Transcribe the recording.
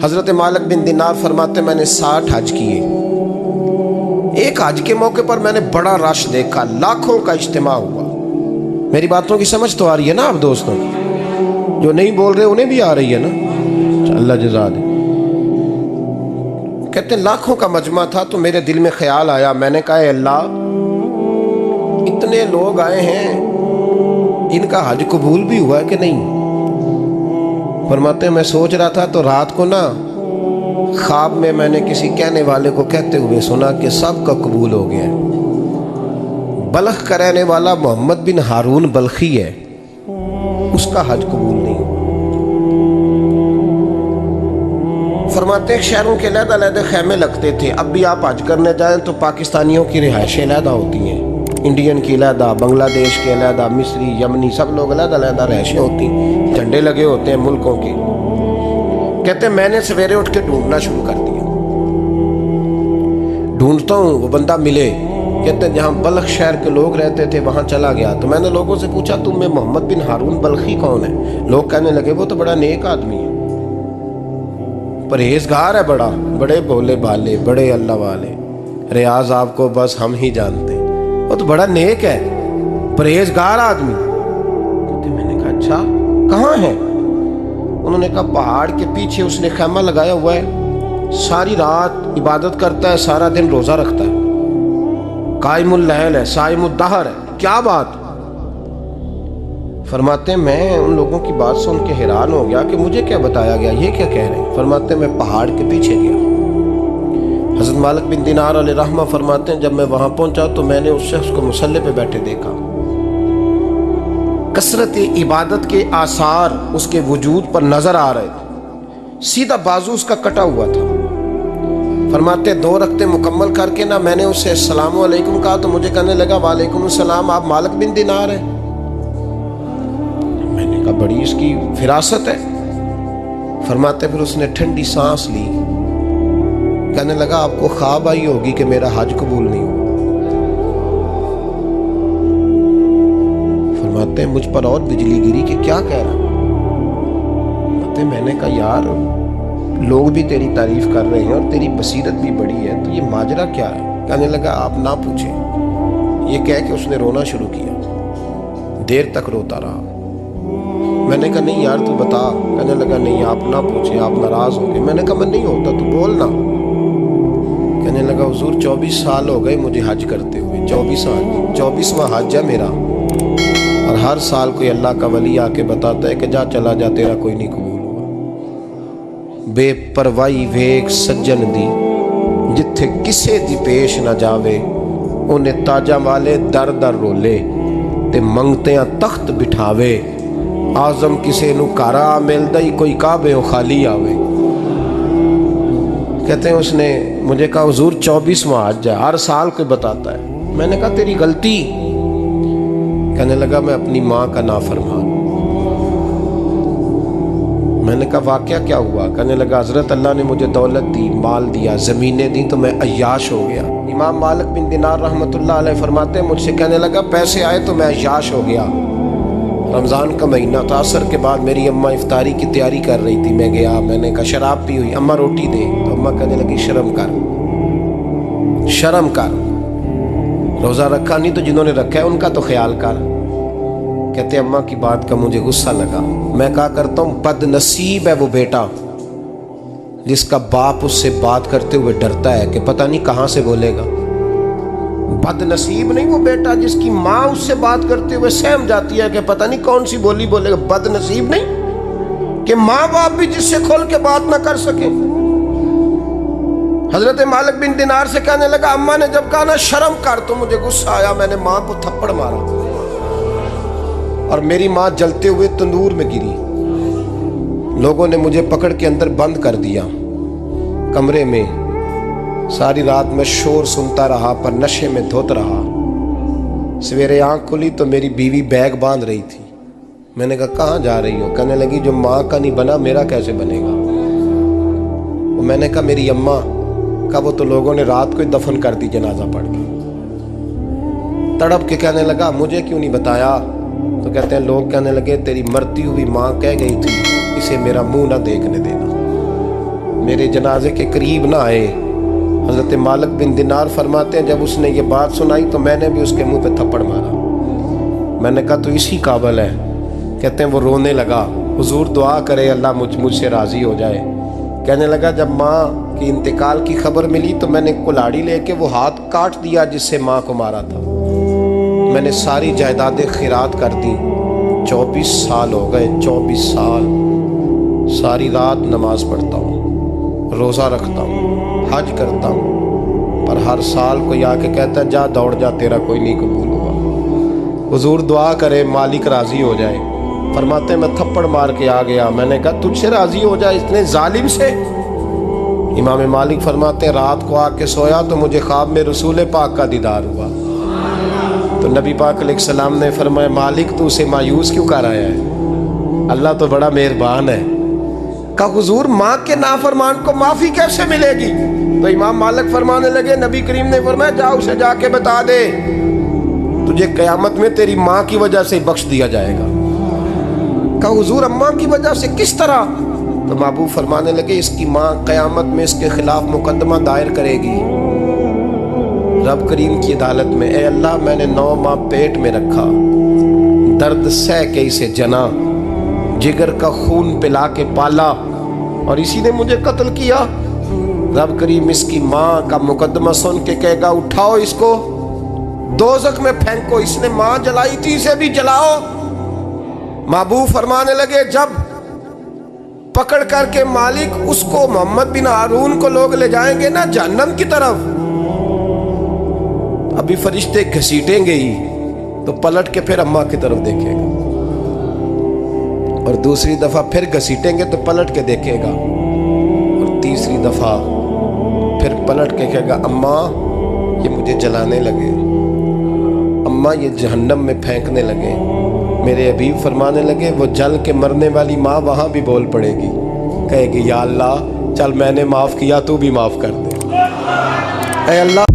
حضرت مالک بن دینار فرماتے میں نے 60 حج کیے. ایک حج کے موقع پر میں نے بڑا رش دیکھا، لاکھوں کا اجتماع ہوا. میری باتوں کی سمجھ تو آ رہی ہے نا آپ دوستوں؟ جو نہیں بول رہے انہیں بھی آ رہی ہے نا؟ اللہ جزا دے. کہتے ہیں لاکھوں کا مجمع تھا تو میرے دل میں خیال آیا، میں نے کہا اے اللہ، اتنے لوگ آئے ہیں، ان کا حج قبول بھی ہوا ہے کہ نہیں؟ فرماتے ہیں میں سوچ رہا تھا تو رات کو نا خواب میں نے کسی کہنے والے کو کہتے ہوئے سنا کہ سب کا قبول ہو گیا ہے. بلخ کا رہنے والا محمد بن ہارون بلخی ہے، اس کا حج قبول نہیں. فرماتے ہیں شہروں کے علیحدہ علیحدہ خیمے لگتے تھے. اب بھی آپ حج کرنے جائیں تو پاکستانیوں کی رہائشیں علیحدہ ہوتی ہیں، انڈین کی علیحدہ، بنگلہ دیش کے علیحدہ، مصری، یمنی، سب لوگ علیحدہ علیحدہ رہائشیں ہوتی ہیں، جھنڈے لگے ہوتے ہیں ملکوں کے. کہتے ہیں میں نے سویرے اٹھ کے ڈھونڈنا شروع کر دیا. ڈھونڈتا ہوں وہ بندہ ملے. کہتے ہیں جہاں بلخ شہر کے لوگ رہتے تھے وہاں چلا گیا تو میں نے لوگوں سے پوچھا تم میں محمد بن ہارون بلخی کون ہے؟ لوگ کہنے لگے وہ تو بڑا نیک آدمی ہے، پرہیزگار ہے، بڑے بولے بالے، بڑے اللہ والے، ریاض آپ کو بس ہم ہی جانتے ہیں، وہ تو بڑا نیک ہے، پرہیزگار آدمی. میں نے کہا اچھا کہاں ہے؟ انہوں نے کہا پہاڑ کے پیچھے اس نے خیمہ لگایا ہوا ہے، ساری رات عبادت کرتا ہے، سارا دن روزہ رکھتا ہے، قائم اللیل ہے، صائم الدہر ہے. کیا بات؟ فرماتے ہیں میں ان لوگوں کی بات سن کے حیران ہو گیا کہ مجھے کیا بتایا گیا، یہ کیا کہہ رہے ہیں. فرماتے ہیں میں پہاڑ کے پیچھے گیا. حضرت مالک بن دینار علیہ رحمہ فرماتے ہیں جب میں وہاں پہنچا تو میں نے اس شخص کو مصلی پہ بیٹھے دیکھا. کثرت عبادت کے آثار اس کے وجود پر نظر آ رہے تھے. سیدھا بازو اس کا کٹا ہوا تھا. فرماتے 2 رکعتیں مکمل کر کے نا میں نے اسے السلام علیکم کہا تو مجھے کہنے لگا وعلیکم السلام، آپ مالک بن دینار ہیں؟ میں نے کہا بڑی اس کی فراست ہے. فرماتے پھر اس نے ٹھنڈی سانس لی، کہنے لگا آپ کو خواب آئی ہوگی کہ میرا حج قبول نہیں ہوا. فرماتے ہیں مجھ پر اور بجلی گری کہ کیا کہہ رہا. فرماتے میں نے کہا یار لوگ بھی تیری تعریف کر رہے ہیں اور تیری بصیرت بھی بڑی ہے، تو یہ ماجرا کیا ہے؟ کہنے لگا آپ نہ پوچھیں. یہ کہہ کے اس نے رونا شروع کیا، دیر تک روتا رہا. میں نے کہا نہیں یار تو بتا. کہنے لگا نہیں آپ نہ پوچھیں، آپ ناراض ہوں گے. میں نے کہا میں نہیں ہوتا، تو بولنا. کہنے لگا حضور 24 سال ہو گئے مجھے حج کرتے ہوئے، 24 سال، 24واں حج ہے میرا، اور ہر سال کوئی اللہ کا ولی آ کے بتاتا ہے کہ جا چلا جا تیرا کوئی نہیں قبول ہوا. بے پروائی ویک سجن دی جتھے کسے دی پیش نہ جاوے، انہیں تاجاں والے در در رولے تے منگتیاں تخت بٹھاوے. آزم کسے نو کارا ملدا ہی کوئی کعبے و خالی آوے. کہتے ہیں اس نے مجھے کہا حضور 24واں حج ہے، ہر سال کوئی بتاتا ہے. میں نے کہا تیری غلطی. کہنے لگا میں اپنی ماں کا نافرمان. میں نے کہا واقعہ کیا ہوا؟ کہنے لگا حضرت اللہ نے مجھے دولت دی، مال دیا، زمینیں دی تو میں عیاش ہو گیا. امام مالک بن دینار رحمۃ اللہ علیہ فرماتے ہیں مجھ سے کہنے لگا پیسے آئے تو میں عیاش ہو گیا. رمضان کا مہینہ تھا، عصر کے بعد میری اماں افطاری کی تیاری کر رہی تھی. میں گیا، میں نے کہا شراب پی ہوئی، اماں روٹی دے. تو اماں کہنے لگی شرم کر، شرم کر، روزہ رکھا نہیں تو جنہوں نے رکھا ہے ان کا تو خیال کر. کہتے اماں کی بات کا مجھے غصہ لگا. میں کہا کرتا ہوں بد نصیب ہے وہ بیٹا جس کا باپ اس سے بات کرتے ہوئے ڈرتا ہے کہ پتہ نہیں کہاں سے بولے گا. بد نصیب نہیں وہ بیٹا جس کی ماں اس سے بات کرتے ہوئے سہم جاتی ہے کہ پتہ نہیں کون سی بولی بولے گا. بد نصیب نہیں کہ ماں باپ بھی جس سے کھول کے بات نہ کر سکے. حضرت مالک بن دینار سے کہنے لگا اماں نے جب کہا نا شرم کر تو مجھے غصہ آیا. میں نے ماں کو تھپڑ مارا اور میری ماں جلتے ہوئے تندور میں گری. لوگوں نے مجھے پکڑ کے اندر بند کر دیا کمرے میں. ساری رات میں شور سنتا رہا پر نشے میں دھوت رہا. سویرے آنکھ کھلی تو میری بیوی بیگ باندھ رہی تھی. میں نے کہا کہاں جا رہی ہو؟ کہنے لگی جو ماں کا نہیں بنا میرا کیسے بنے گا. میں نے کہا میری اماں کا وہ تو لوگوں نے رات کو ہی دفن کر دی جنازہ پڑھ کے. تڑپ کے کہنے لگا مجھے کیوں نہیں بتایا؟ تو کہتے ہیں لوگ کہنے لگے تیری مرتی ہوئی ماں کہہ گئی تھی اسے میرا منہ نہ دیکھنے دینا. میرے جنازے کے قریب نہ آئے۔ حضرت مالک بن دینار فرماتے ہیں جب اس نے یہ بات سنائی تو میں نے بھی اس کے منہ پہ تھپڑ مارا۔ میں نے کہا تو اسی قابل ہے۔ کہتے ہیں وہ رونے لگا، حضور دعا کرے اللہ مجھ سے راضی ہو جائے۔ کہنے لگا جب ماں کی انتقال کی خبر ملی تو میں نے کلاڑی لے کے وہ ہاتھ کاٹ دیا جس سے ماں کو مارا تھا۔ میں نے ساری جائیدادیں خیرات کر دیں۔ 24 سال ہو گئے، 24 سال ساری رات نماز پڑھتا ہوں، روزہ رکھتا ہوں، حج کرتا ہوں، پر ہر سال کوئی آ کے کہتا ہے جا دوڑ جا تیرا کوئی نہیں قبول ہوا۔ حضور دعا کرے مالک راضی ہو جائے۔ فرماتے ہیں میں تھپڑ مار کے آ گیا، میں نے کہا تجھ سے راضی ہو جائے اتنے ظالم سے؟ امام مالک فرماتے ہیں رات کو آ کے سویا تو مجھے خواب میں رسول پاک کا دیدار ہوا۔ تو نبی پاک علیہ السلام نے فرمایا مالک تو اسے مایوس کیوں کر آیا ہے؟ اللہ تو بڑا مہربان ہے۔ کہا حضور ماں کے نافرمان کو معافی کیسے ملے گی؟ تو امام مالک فرمانے لگے نبی کریم نے فرمایا جا اسے جا کے بتا دے تجھے قیامت میں تیری ماں کی وجہ سے بخش دیا جائے گا۔ کہا حضور اماں کی وجہ سے کس طرح؟ تو محبوب فرمانے لگے اس کی ماں قیامت میں اس کے خلاف مقدمہ دائر کرے گی رب کریم کی عدالت میں، اے اللہ میں نے 9 ماہ پیٹ میں رکھا، درد سہ کے اسے جنا، جگر کا خون پلا کے پالا اور اسی نے مجھے قتل کیا۔ رب کریم اس کی ماں کا مقدمہ سن کے کہے گا اٹھاؤ اس کو دوزخ میں پھینکو، اس نے ماں جلائی تھی اسے بھی جلاؤ۔ محبوب فرمانے لگے جب پکڑ کر کے مالک اس کو محمد بن ہارون کو لوگ لے جائیں گے نا جہنم کی طرف، ابھی فرشتے گھسیٹیں گے ہی تو پلٹ کے پھر اماں کی طرف دیکھے گا اور دوسری دفعہ پھر گھسیٹیں گے تو پلٹ کے دیکھے گا اور تیسری دفعہ پھر پلٹ کے کہے گا اماں یہ مجھے جلانے لگے، اماں یہ جہنم میں پھینکنے لگے۔ میرے حبیب فرمانے لگے وہ جل کے مرنے والی ماں وہاں بھی بول پڑے گی، کہے گی یا اللہ چل میں نے معاف کیا تو بھی معاف کر دے، اے اللہ